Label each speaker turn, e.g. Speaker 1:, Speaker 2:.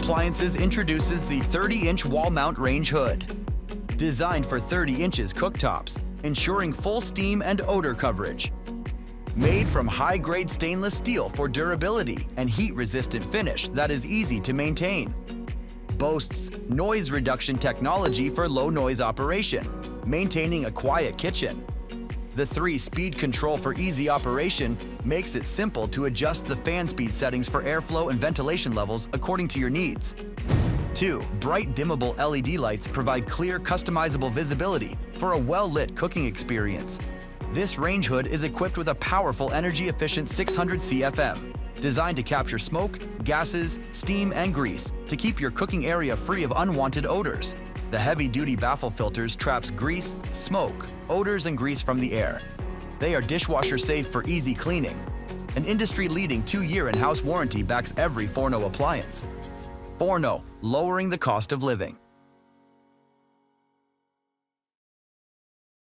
Speaker 1: Appliances introduces the 30-inch wall mount range hood. Designed for 30 inches cooktops, ensuring full steam and odor coverage. Made from high-grade stainless steel for durability and heat-resistant finish that is easy to maintain. Boasts noise reduction technology for low-noise operation, maintaining a quiet kitchen. The 3-speed control for easy operation makes it simple to adjust the fan speed settings for airflow and ventilation levels according to your needs. 2 bright dimmable LED lights provide clear, customizable visibility for a well-lit cooking experience. This range hood is equipped with a powerful, energy-efficient 600 CFM, designed to capture smoke, gases, steam, and grease to keep your cooking area free of unwanted odors. The heavy-duty baffle filters traps grease, smoke, odors, and grease from the air. They are dishwasher-safe for easy cleaning. An industry-leading 2-year in-house warranty backs every Forno appliance. Forno, lowering the cost of living.